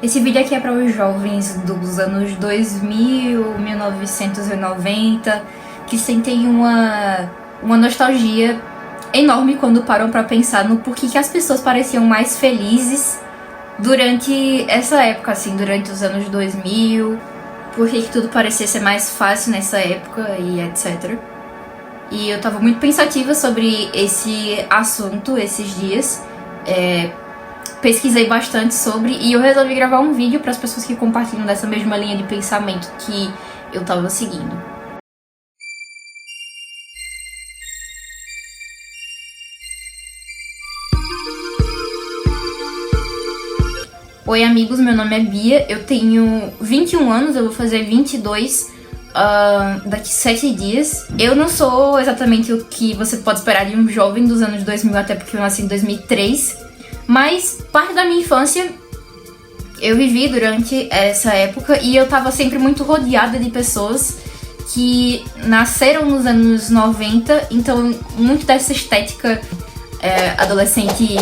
Esse vídeo aqui é para os jovens dos anos 2000, 1990, que sentem uma nostalgia enorme quando param para pensar no porquê que as pessoas pareciam mais felizes durante essa época, assim, durante os anos 2000, porquê que tudo parecia ser mais fácil nessa época e etc. E eu tava muito pensativa sobre esse assunto esses dias, pesquisei bastante sobre e eu resolvi gravar um vídeo para as pessoas que compartilham dessa mesma linha de pensamento que eu tava seguindo. Oi amigos, meu nome é Bia, eu tenho 21 anos, eu vou fazer 22 daqui 7 dias. Eu não sou exatamente o que você pode esperar de um jovem dos anos 2000, até porque eu nasci em 2003. Mas parte da minha infância eu vivi durante essa época e eu tava sempre muito rodeada de pessoas que nasceram nos anos 90, então muito dessa estética adolescente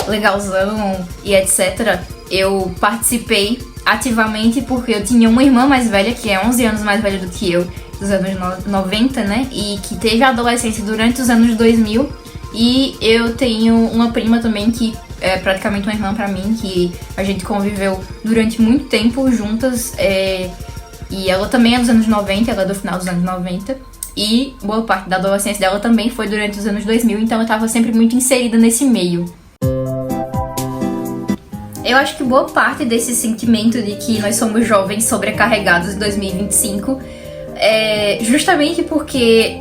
legalzão e etc. eu participei ativamente porque eu tinha uma irmã mais velha, que é 11 anos mais velha do que eu, dos anos 90, né? E que teve a adolescência durante os anos 2000. E eu tenho uma prima também que é praticamente uma irmã pra mim, que a gente conviveu durante muito tempo juntas, e ela também é dos anos 90, ela é do final dos anos 90, e boa parte da adolescência dela também foi durante os anos 2000, então eu tava sempre muito inserida nesse meio. Eu acho que boa parte desse sentimento de que nós somos jovens sobrecarregados em 2025 é justamente porque,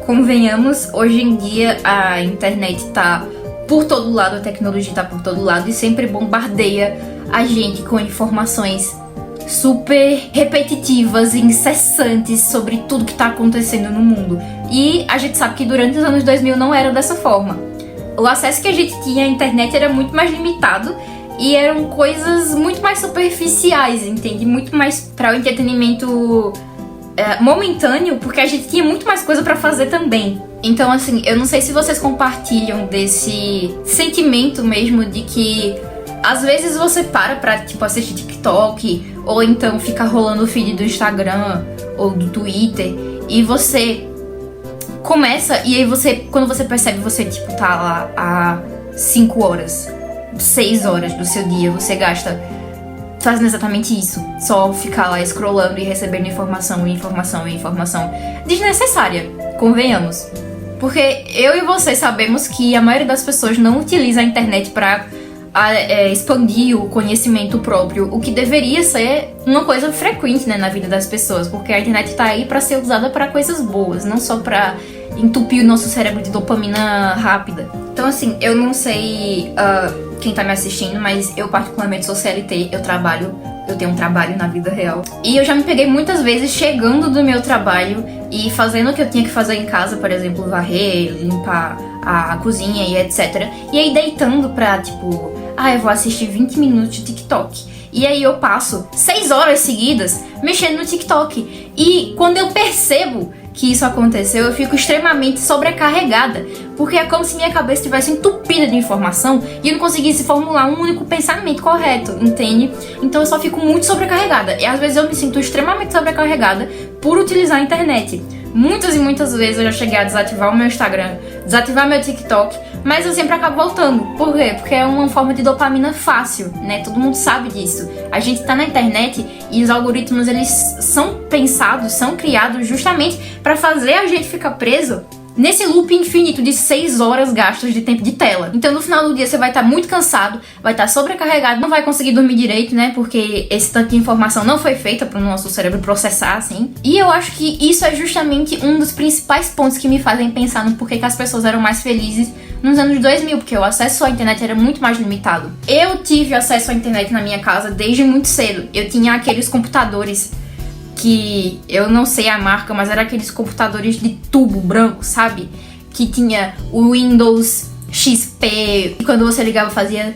convenhamos, hoje em dia a internet tá por todo lado, a tecnologia tá por todo lado e sempre bombardeia a gente com informações super repetitivas e incessantes sobre tudo que tá acontecendo no mundo. E a gente sabe que durante os anos 2000 não era dessa forma. O acesso que a gente tinha à internet era muito mais limitado e eram coisas muito mais superficiais, entende? Muito mais para o entretenimento momentâneo, porque a gente tinha muito mais coisa pra fazer também. Então, assim, eu não sei se vocês compartilham desse sentimento mesmo de que às vezes você para pra, tipo, assistir TikTok, ou então fica rolando o feed do Instagram ou do Twitter, e você começa, e aí você, quando você percebe, você, tipo, tá lá há 5 horas, 6 horas do seu dia, você gasta fazendo exatamente isso. Só ficar lá scrollando e recebendo informação desnecessária, convenhamos. Porque eu e você sabemos que a maioria das pessoas não utiliza a internet pra expandir o conhecimento próprio, o que deveria ser uma coisa frequente, né, na vida das pessoas, porque a internet tá aí pra ser usada pra coisas boas, não só pra entupir o nosso cérebro de dopamina rápida. Então, assim, eu não sei quem tá me assistindo, mas eu particularmente sou CLT, eu tenho um trabalho na vida real. E eu já me peguei muitas vezes chegando do meu trabalho e fazendo o que eu tinha que fazer em casa, por exemplo, varrer, limpar a cozinha e etc. E aí deitando pra, tipo, eu vou assistir 20 minutos de TikTok. E aí eu passo 6 horas seguidas mexendo no TikTok. E quando eu percebo que isso aconteceu, eu fico extremamente sobrecarregada, porque é como se minha cabeça estivesse entupida de informação e eu não conseguisse formular um único pensamento correto, entende? Então eu só fico muito sobrecarregada, e às vezes eu me sinto extremamente sobrecarregada por utilizar a internet. Muitas e muitas vezes eu já cheguei a desativar o meu Instagram, desativar meu TikTok, mas eu sempre acabo voltando. Por quê? Porque é uma forma de dopamina fácil, né? Todo mundo sabe disso. A gente tá na internet e os algoritmos, eles são pensados, são criados justamente pra fazer a gente ficar preso nesse loop infinito de 6 horas gastas de tempo de tela. Então no final do dia você vai estar muito cansado, vai estar sobrecarregado, não vai conseguir dormir direito, né? Porque esse tanto de informação não foi feita para o nosso cérebro processar, assim. E eu acho que isso é justamente um dos principais pontos que me fazem pensar no porquê que as pessoas eram mais felizes nos anos 2000, porque o acesso à internet era muito mais limitado. Eu tive acesso à internet na minha casa desde muito cedo. Eu tinha aqueles computadores que eu não sei a marca, mas era aqueles computadores de tubo branco, sabe? Que tinha o Windows XP, e quando você ligava fazia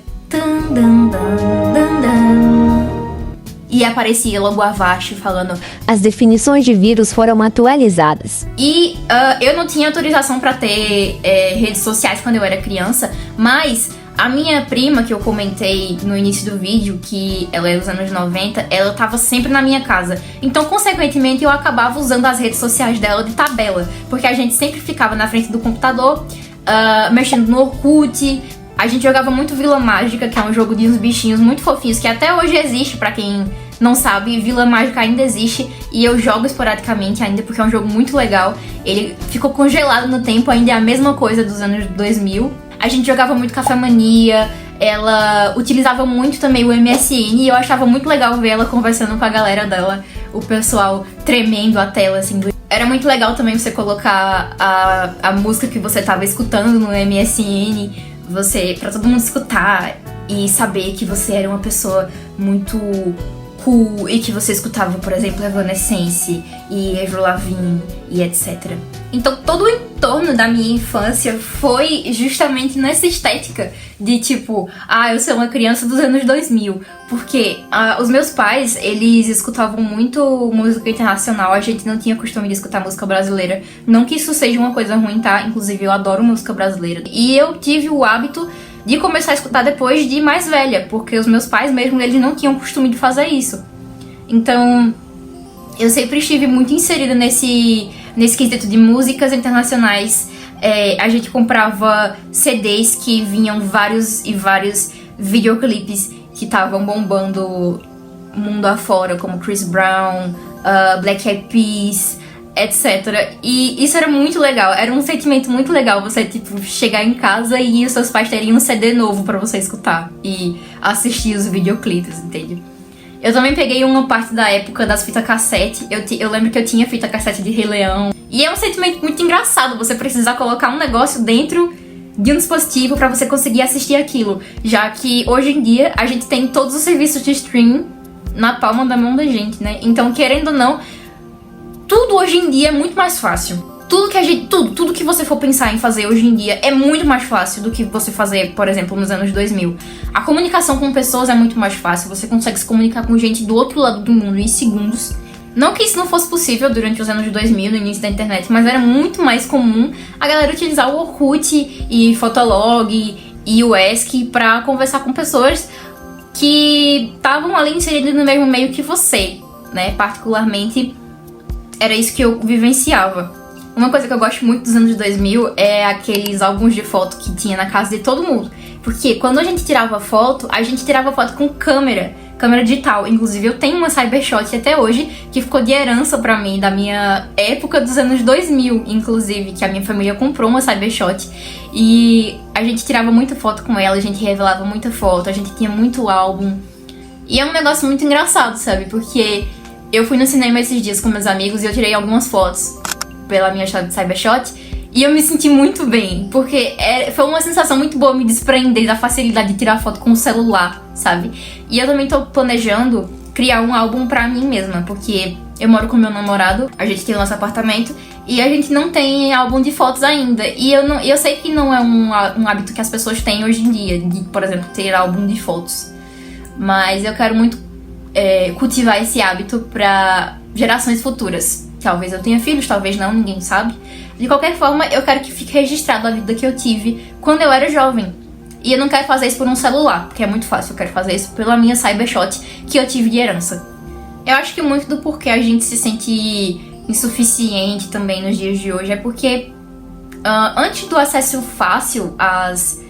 e aparecia logo abaixo falando: as definições de vírus foram atualizadas. E eu não tinha autorização pra ter redes sociais quando eu era criança, mas A minha prima, que eu comentei no início do vídeo, que ela é dos anos 90, ela tava sempre na minha casa. Então, consequentemente, eu acabava usando as redes sociais dela de tabela. Porque a gente sempre ficava na frente do computador, mexendo no Orkut. A gente jogava muito Vila Mágica, que é um jogo de uns bichinhos muito fofinhos, que até hoje existe, pra quem não sabe, Vila Mágica ainda existe. E eu jogo esporadicamente ainda, porque é um jogo muito legal. Ele ficou congelado no tempo, ainda é a mesma coisa dos anos 2000. A gente jogava muito Café Mania, ela utilizava muito também o MSN e eu achava muito legal ver ela conversando com a galera dela, o pessoal tremendo a tela, assim. Era muito legal também você colocar a música que você tava escutando no MSN, pra todo mundo escutar e saber que você era uma pessoa muito cool e que você escutava, por exemplo, Evanescence e Avril Lavigne e etc. Então todo o entorno da minha infância foi justamente nessa estética de tipo, eu sou uma criança dos anos 2000, porque os meus pais, eles escutavam muito música internacional, a gente não tinha costume de escutar música brasileira, não que isso seja uma coisa ruim, tá? Inclusive eu adoro música brasileira, e eu tive o hábito de começar a escutar depois de mais velha, porque os meus pais mesmo, eles não tinham costume de fazer isso. Então, eu sempre estive muito inserida nesse quesito de músicas internacionais. A gente comprava CDs que vinham vários e vários videoclipes que estavam bombando mundo afora, como Chris Brown, Black Eyed Peas, etc. E isso era muito legal, era um sentimento muito legal você, tipo, chegar em casa e os seus pais teriam um CD novo pra você escutar e assistir os videoclipes, entende? Eu também peguei uma parte da época das fitas cassete, eu lembro que eu tinha fita cassete de Rei Leão, e é um sentimento muito engraçado você precisar colocar um negócio dentro de um dispositivo pra você conseguir assistir aquilo, já que hoje em dia a gente tem todos os serviços de streaming na palma da mão da gente, né? Então, querendo ou não, tudo hoje em dia é muito mais fácil. Tudo que você for pensar em fazer hoje em dia é muito mais fácil do que você fazer, por exemplo, nos anos 2000. A comunicação com pessoas é muito mais fácil, você consegue se comunicar com gente do outro lado do mundo em segundos. Não que isso não fosse possível durante os anos 2000, no início da internet, mas era muito mais comum a galera utilizar o Orkut e Fotolog e o ESC pra conversar com pessoas que estavam ali inseridas no mesmo meio que você, né? Particularmente, era isso que eu vivenciava. Uma coisa que eu gosto muito dos anos 2000 é aqueles álbuns de foto que tinha na casa de todo mundo. Porque quando a gente tirava foto com câmera digital. Inclusive eu tenho uma Cybershot até hoje, que ficou de herança pra mim, da minha época dos anos 2000, inclusive, que a minha família comprou uma Cybershot. E a gente tirava muita foto com ela, a gente revelava muita foto, a gente tinha muito álbum. E é um negócio muito engraçado, sabe? Porque eu fui no cinema esses dias com meus amigos e eu tirei algumas fotos pela minha Cybershot, e eu me senti muito bem, porque foi uma sensação muito boa me desprender da facilidade de tirar foto com o celular, sabe? E eu também tô planejando criar um álbum pra mim mesma, porque eu moro com meu namorado, a gente tem o nosso apartamento, e a gente não tem álbum de fotos ainda. E eu sei que não é um hábito que as pessoas têm hoje em dia, de, por exemplo, ter álbum de fotos. Mas eu quero muito cultivar esse hábito pra gerações futuras. Talvez eu tenha filhos, talvez não, ninguém sabe. De qualquer forma, eu quero que fique registrado a vida que eu tive quando eu era jovem. E eu não quero fazer isso por um celular, porque é muito fácil. Eu quero fazer isso pela minha Cybershot, que eu tive de herança. Eu acho que muito do porquê a gente se sente insuficiente também nos dias de hoje é porque antes do acesso fácil às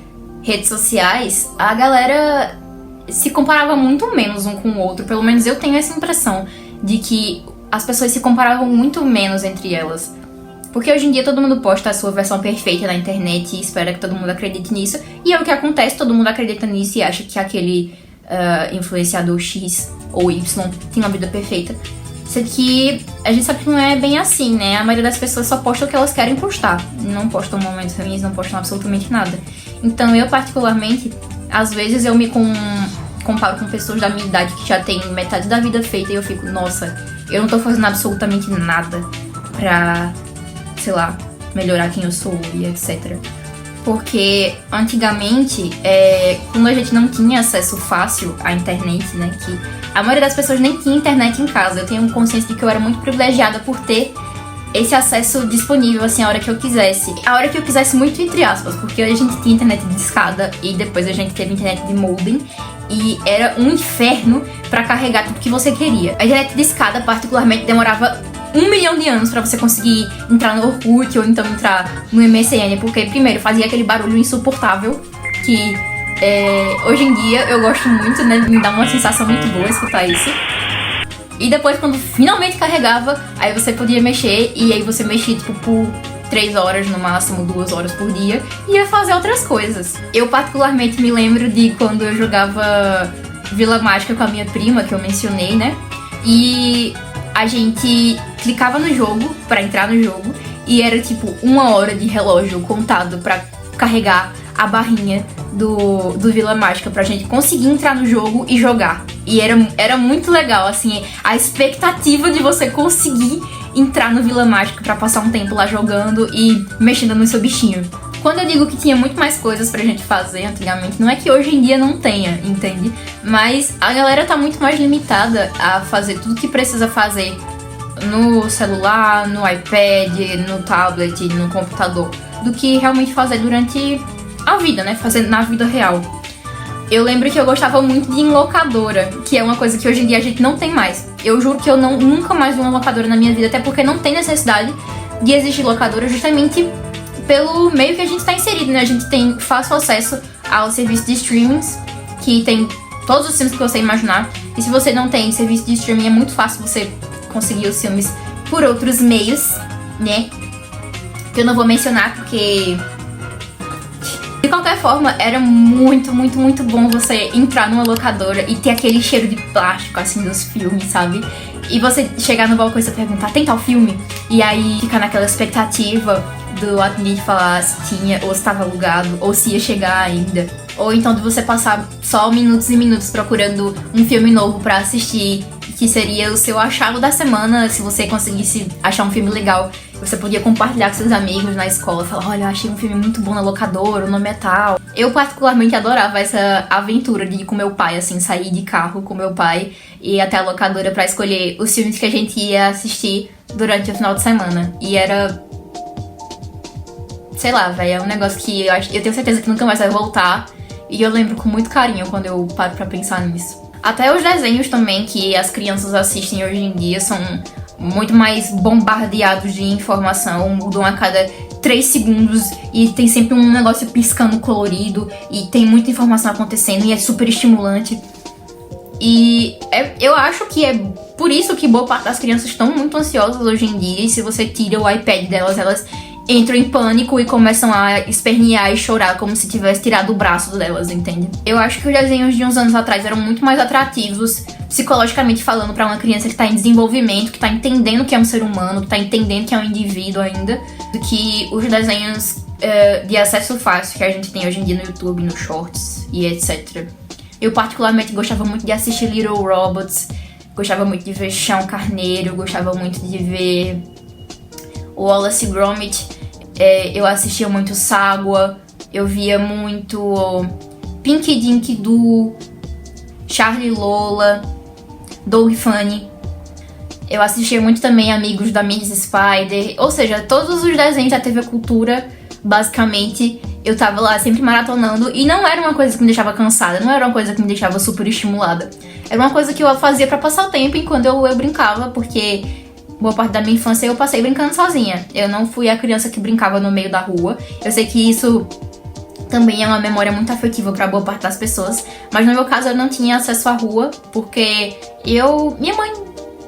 redes sociais, a galera se comparava muito menos um com o outro. Pelo menos eu tenho essa impressão de que as pessoas se comparavam muito menos entre elas. Porque hoje em dia todo mundo posta a sua versão perfeita na internet e espera que todo mundo acredite nisso. E é o que acontece, todo mundo acredita nisso e acha que aquele influenciador X ou Y tem uma vida perfeita. Só que a gente sabe que não é bem assim, né? A maioria das pessoas só posta o que elas querem postar. Não postam momentos ruins, não postam absolutamente nada. Então eu particularmente, às vezes eu me comparo com pessoas da minha idade que já têm metade da vida feita e eu fico, nossa, eu não tô fazendo absolutamente nada pra, sei lá, melhorar quem eu sou e etc. Porque antigamente, quando a gente não tinha acesso fácil à internet, né, que a maioria das pessoas nem tinha internet em casa. Eu tenho consciência de que eu era muito privilegiada por ter esse acesso disponível, assim, a hora que eu quisesse. A hora que eu quisesse muito, entre aspas, porque a gente tinha internet de discada e depois a gente teve internet de modem. E era um inferno pra carregar tudo que você queria. A internet de escada, particularmente, demorava 1 milhão de anos pra você conseguir entrar no Orkut ou então entrar no MSN, porque, primeiro, fazia aquele barulho insuportável que hoje em dia eu gosto muito, né? Me dá uma sensação muito boa escutar isso. E depois, quando finalmente carregava, aí você podia mexer, e aí você mexia, tipo, por 3 horas, no máximo 2 horas por dia, e ia fazer outras coisas. Eu particularmente me lembro de quando eu jogava Vila Mágica com a minha prima, que eu mencionei, né? E a gente clicava no jogo, pra entrar no jogo, e era tipo 1 hora de relógio contado pra carregar a barrinha do Vila Mágica pra gente conseguir entrar no jogo e jogar. E era muito legal, assim, a expectativa de você conseguir entrar no Vila Mágica pra passar um tempo lá jogando e mexendo no seu bichinho. Quando eu digo que tinha muito mais coisas pra gente fazer antigamente, não é que hoje em dia não tenha, entende? Mas a galera tá muito mais limitada a fazer tudo que precisa fazer no celular, no iPad, no tablet, no computador, do que realmente fazer durante a vida, né? Fazer na vida real. Eu lembro que eu gostava muito de ir em locadora, que é uma coisa que hoje em dia a gente não tem mais. Eu juro que eu nunca mais vi uma locadora na minha vida, até porque não tem necessidade de existir locadora, justamente pelo meio que a gente está inserido, né? A gente tem fácil acesso ao serviço de streamings, que tem todos os filmes que você imaginar. E se você não tem serviço de streaming, é muito fácil você conseguir os filmes por outros meios, né? Que eu não vou mencionar porque... De qualquer forma, era muito, muito, muito bom você entrar numa locadora e ter aquele cheiro de plástico, assim, dos filmes, sabe? E você chegar no balcão e você perguntar, tem tal filme? E aí ficar naquela expectativa do atendente falar se tinha, ou se estava alugado, ou se ia chegar ainda. Ou então de você passar só minutos e minutos procurando um filme novo pra assistir, que seria o seu achado da semana. Se você conseguisse achar um filme legal, você podia compartilhar com seus amigos na escola, falar, olha, eu achei um filme muito bom na locadora, o nome é tal. Eu particularmente adorava essa aventura de ir com meu pai, assim, sair de carro com meu pai e ir até a locadora pra escolher os filmes que a gente ia assistir durante o final de semana. E era... sei lá, velho, é um negócio que eu tenho certeza que nunca mais vai voltar. E eu lembro com muito carinho quando eu paro pra pensar nisso. Até os desenhos também que as crianças assistem hoje em dia são muito mais bombardeados de informação, mudam a cada 3 segundos e tem sempre um negócio piscando colorido e tem muita informação acontecendo e é super estimulante. E eu acho que é por isso que boa parte das crianças estão muito ansiosas hoje em dia, e se você tira o iPad delas, elas entram em pânico e começam a espernear e chorar como se tivesse tirado o braço delas, entende? Eu acho que os desenhos de uns anos atrás eram muito mais atrativos, psicologicamente falando, pra uma criança que tá em desenvolvimento, que tá entendendo que é um ser humano, que tá entendendo que é um indivíduo ainda, do que os desenhos de acesso fácil que a gente tem hoje em dia no YouTube, no Shorts e etc. Eu particularmente gostava muito de assistir Little Robots, gostava muito de ver Chão Carneiro, gostava muito de ver o Wallace e Gromit. Eu assistia muito Ságua, eu via muito Pinky Dinky Doo, Charlie Lola, Doug Funny. Eu assistia muito também Amigos da Miss Spider, ou seja, todos os desenhos da TV Cultura, basicamente, eu tava lá sempre maratonando, e não era uma coisa que me deixava cansada, não era uma coisa que me deixava super estimulada. Era uma coisa que eu fazia pra passar o tempo enquanto eu brincava, porque boa parte da minha infância eu passei brincando sozinha. Eu não fui a criança que brincava no meio da rua. Eu sei que isso também é uma memória muito afetiva pra boa parte das pessoas, mas no meu caso eu não tinha acesso à rua, porque minha mãe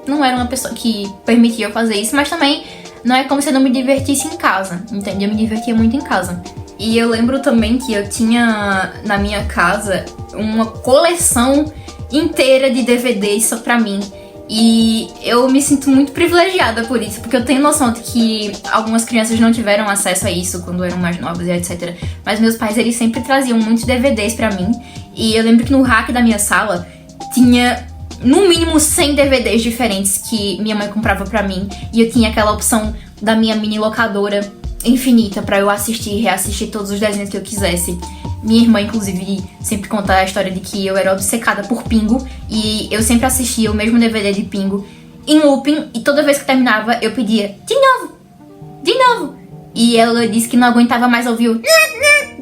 não era uma pessoa que permitia eu fazer isso, mas também não é como se eu não me divertisse em casa, entende? Eu me divertia muito em casa. E eu lembro também que eu tinha na minha casa uma coleção inteira de DVDs só pra mim. E eu me sinto muito privilegiada por isso, porque eu tenho noção de que algumas crianças não tiveram acesso a isso quando eram mais novas e etc. Mas meus pais, eles sempre traziam muitos DVDs pra mim. E eu lembro que no rack da minha sala tinha no mínimo 100 DVDs diferentes que minha mãe comprava pra mim. E eu tinha aquela opção da minha mini locadora infinita pra eu assistir e reassistir todos os desenhos que eu quisesse. Minha irmã, inclusive, sempre conta a história de que eu era obcecada por Pingo, e eu sempre assistia o mesmo DVD de Pingo em looping, e toda vez que terminava eu pedia de novo, de novo. E ela disse que não aguentava mais ouvir o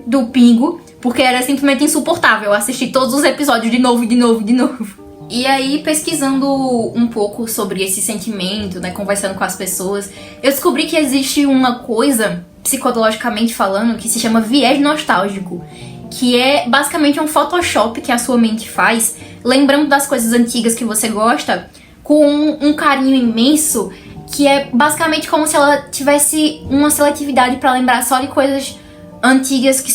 do Pingo, porque era simplesmente insuportável assistir todos os episódios de novo, de novo, de novo. E aí, pesquisando um pouco sobre esse sentimento, né, conversando com as pessoas, eu descobri que existe uma coisa, psicologicamente falando, que se chama viés nostálgico, que é basicamente um Photoshop que a sua mente faz, lembrando das coisas antigas que você gosta, com um carinho imenso, que é basicamente como se ela tivesse uma seletividade pra lembrar só de coisas antigas que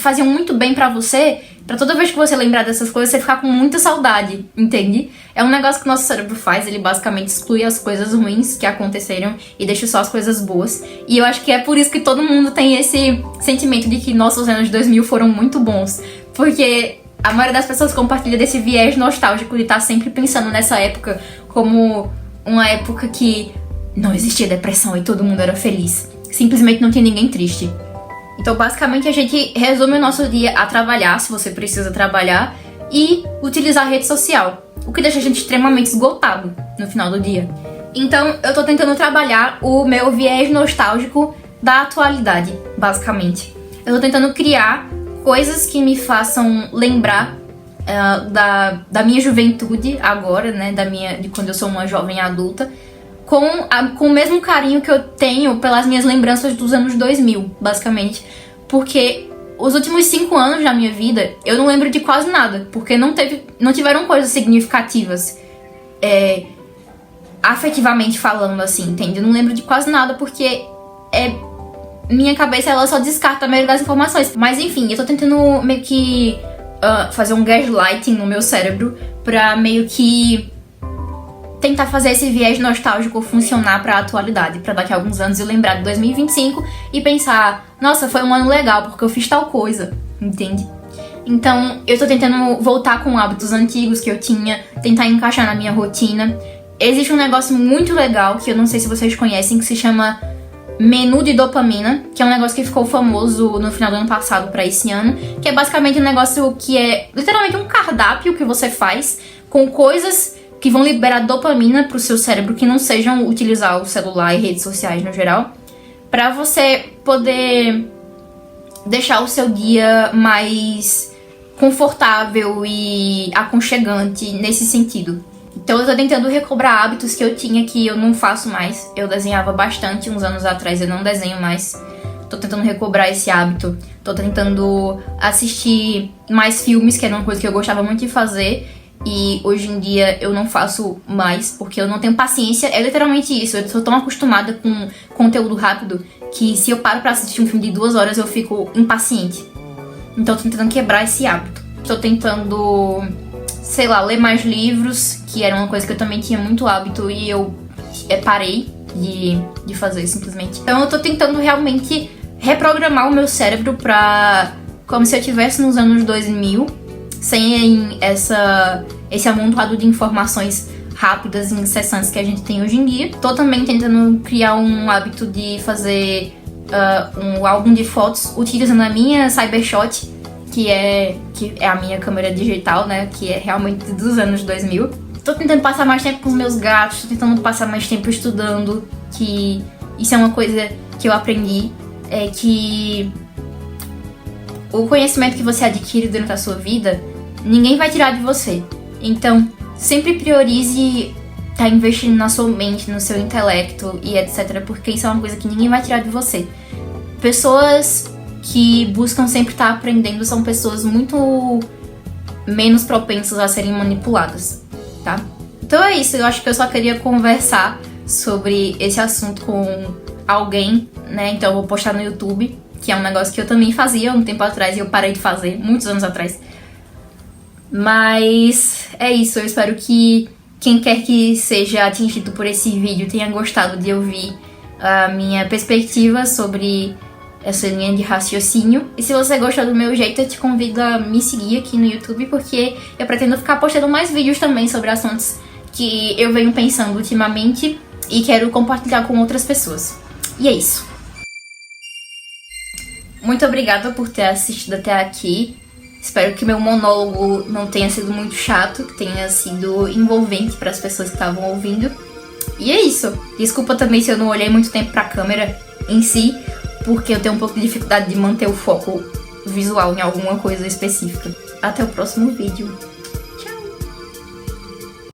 faziam muito bem pra você, pra toda vez que você lembrar dessas coisas, você ficar com muita saudade, entende? É um negócio que o nosso cérebro faz, ele basicamente exclui as coisas ruins que aconteceram e deixa só as coisas boas. E eu acho que é por isso que todo mundo tem esse sentimento de que nossos anos 2000 foram muito bons, porque a maioria das pessoas compartilha desse viés nostálgico de estar sempre pensando nessa época como uma época que não existia depressão e todo mundo era feliz. Simplesmente não tinha ninguém triste. Então, basicamente, a gente resume o nosso dia a trabalhar, se você precisa trabalhar, e utilizar a rede social, o que deixa a gente extremamente esgotado no final do dia. Então, eu tô tentando trabalhar o meu viés nostálgico da atualidade, basicamente. Eu tô tentando criar coisas que me façam lembrar da minha juventude agora, né, de quando eu sou uma jovem adulta, com o mesmo carinho que eu tenho pelas minhas lembranças dos anos 2000, basicamente. Porque os últimos 5 anos da minha vida, eu não lembro de quase nada, porque não tiveram coisas significativas, afetivamente falando, assim, entende? Eu não lembro de quase nada, porque minha cabeça, ela só descarta a maioria das informações. Mas enfim, eu tô tentando meio que fazer um gaslighting no meu cérebro pra meio que tentar fazer esse viés nostálgico funcionar pra atualidade, pra daqui a alguns anos eu lembrar de 2025 e pensar, nossa, foi um ano legal porque eu fiz tal coisa, entende? Então eu tô tentando voltar com hábitos antigos que eu tinha, tentar encaixar na minha rotina. Existe um negócio muito legal que eu não sei se vocês conhecem, que se chama menu de dopamina, que é um negócio que ficou famoso no final do ano passado pra esse ano, que é basicamente um negócio que é literalmente um cardápio que você faz com coisas que vão liberar dopamina pro seu cérebro, que não sejam utilizar o celular e redes sociais no geral, pra você poder deixar o seu dia mais confortável e aconchegante nesse sentido. Então eu tô tentando recobrar hábitos que eu tinha que eu não faço mais. Eu desenhava bastante uns anos atrás, eu não desenho mais. Tô tentando recobrar esse hábito. Tô tentando assistir mais filmes, que era uma coisa que eu gostava muito de fazer. E hoje em dia eu não faço mais, porque eu não tenho paciência. É literalmente isso, eu sou tão acostumada com conteúdo rápido que se eu paro pra assistir um filme de 2 horas eu fico impaciente. Então eu tô tentando quebrar esse hábito. Tô tentando, sei lá, ler mais livros, que era uma coisa que eu também tinha muito hábito e eu parei de fazer simplesmente. Então eu tô tentando realmente reprogramar o meu cérebro pra como se eu estivesse nos anos 2000, sem esse amontoado de informações rápidas e incessantes que a gente tem hoje em dia. Tô também tentando criar um hábito de fazer um álbum de fotos utilizando a minha Cybershot, que é a minha câmera digital, né, que é realmente dos anos 2000. Tô tentando passar mais tempo com os meus gatos, tô tentando passar mais tempo estudando, que isso é uma coisa que eu aprendi, é que o conhecimento que você adquire durante a sua vida, ninguém vai tirar de você. Então, sempre priorize estar investindo na sua mente, no seu intelecto e etc, porque isso é uma coisa que ninguém vai tirar de você. Pessoas que buscam sempre estar aprendendo são pessoas muito menos propensas a serem manipuladas, tá? Então é isso, eu acho que eu só queria conversar sobre esse assunto com alguém, né? Então eu vou postar no YouTube, que é um negócio que eu também fazia um tempo atrás e eu parei de fazer, muitos anos atrás. Mas é isso, eu espero que quem quer que seja atingido por esse vídeo tenha gostado de ouvir a minha perspectiva sobre essa linha de raciocínio. E se você gostou do meu jeito, eu te convido a me seguir aqui no YouTube, porque eu pretendo ficar postando mais vídeos também sobre assuntos que eu venho pensando ultimamente e quero compartilhar com outras pessoas. E é isso. Muito obrigada por ter assistido até aqui. Espero que meu monólogo não tenha sido muito chato, que tenha sido envolvente para as pessoas que estavam ouvindo. E é isso. Desculpa também se eu não olhei muito tempo pra câmera em si, porque eu tenho um pouco de dificuldade de manter o foco visual em alguma coisa específica. Até o próximo vídeo.